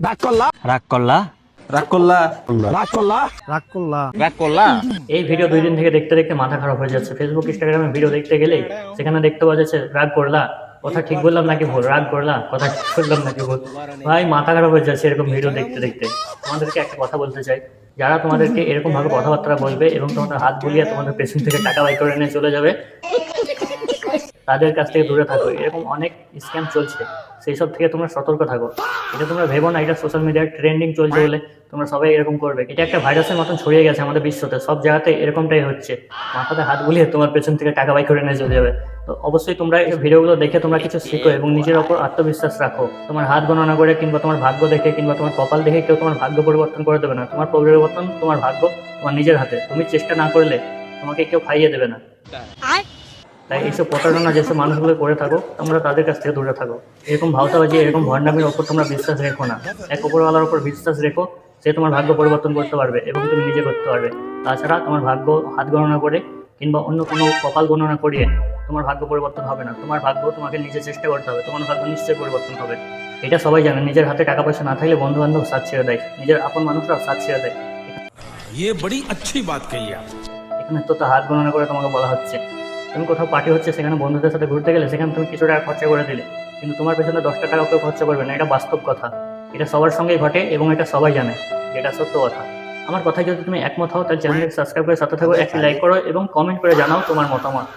রাগ করলা রাগ করলা রাগ করলা রাগ করলা রাগ করলা রাগ করলা। এই ভিডিও 2 দিন থেকে দেখতে দেখতে মাথা খারাপ হয়ে যাচ্ছে। ফেসবুক ইনস্টাগ্রামে ভিডিও দেখতে গেলেই সেখানে দেখতে পাওয়া যাচ্ছে রাগ করলা, কথা ঠিক বললাম নাকি ভুল, রাগ করলা, কথা ঠিক বললাম নাকি ভুল। ভাই মাথা খারাপ হয়ে যাচ্ছে এরকম ভিডিও দেখতে দেখতে। তোমাদেরকে একটা কথা বলতে চাই, যারা তোমাদেরকে এরকম ভাবে কথাবার্তা বলবে এবং তোমাদের হাত বুলিয়ে তোমাদের পেছন থেকে টাকা বাই করে নিয়ে চলে যাবে, তাদের কাছ থেকে দূরে থাকো। এরকম অনেক স্ক্যাম চলছে, সেই সব থেকে তোমরা সতর্ক থাকো। এটা তোমরা ভেবো না এটা সোশ্যাল মিডিয়ায় ট্রেন্ডিং চলছে বলে তোমরা সবাই এরকম করবে। এটা একটা ভাইরাসের মতন ছড়িয়ে গেছে আমাদের বিশ্বতে, সব জায়গাতে এরকমটাই হচ্ছে। মাথাতে হাত বুলিয়ে তোমার পেছন থেকে টাকা বাই করে নিয়ে চলে যাবে। তো অবশ্যই তোমরা এই ভিডিওগুলো দেখে তোমরা কিছু শিখো এবং নিজের ওপর আত্মবিশ্বাস রাখো। তোমার হাত গণনা করে কিংবা তোমার ভাগ্য দেখে কিংবা তোমার কপাল দেখে কেউ তোমার ভাগ্য পরিবর্তন করে দেবে না। তোমার পরিবর্তন, তোমার ভাগ্য তোমার নিজের হাতে। তুমি চেষ্টা না করলে তোমাকে কেউ খাইয়ে দেবে না। তাই এইসব প্রতারণা যেসব মানুষগুলো করে থাকো তোমরা তাদের কাছ থেকে দূরে থাকো। এরকম ভাওতাবাজি, এরকম ভণ্ডামির ওপর তোমরা বিশ্বাস রেখো না। এক উপরওয়ালার ওপর বিশ্বাস রেখো, সে তোমার ভাগ্য পরিবর্তন করতে পারবে এবং তুমি নিজে করতে পারবে। তাছাড়া তোমার ভাগ্য হাত গণনা করে কিংবা অন্য কোনো কপাল গণনা করিয়ে তোমার ভাগ্য পরিবর্তন হবে না। তোমার ভাগ্য তোমাকে নিজে চেষ্টা করতে হবে, তোমার ভাগ্য নিশ্চয়ই পরিবর্তন হবে। এটা সবাই জানে, নিজের হাতে টাকা পয়সা না থাকলে বন্ধু বান্ধব সাথ ছেড়ে দেয়, নিজের আপন মানুষরাও সাথ ছেড়ে দেয়। ये बड़ी अच्छी बात कही आप। এখানে তো হাত গণনা করে তোমাকে বলা হচ্ছে। তুমি কোথাও পার্টি হচ্ছে, সেখানে বন্ধুদের সাথে ঘুরতে গেলে সেখানে তুমি কিছু টাকা খরচা করে দিলে, কিন্তু তোমার পেছনে 10টা টাকা কেউ খরচা করবে না। এটা বাস্তব কথা, এটা সবার সঙ্গেই ঘটে এবং এটা সবাই জানে, এটা সত্য কথা। আমার কথায় যদি তুমি একমত হও তাহলে চ্যানেলটি সাবস্ক্রাইব করে সাথে থাকো, একটি লাইক করো এবং কমেন্ট করে জানাও তোমার মতামত।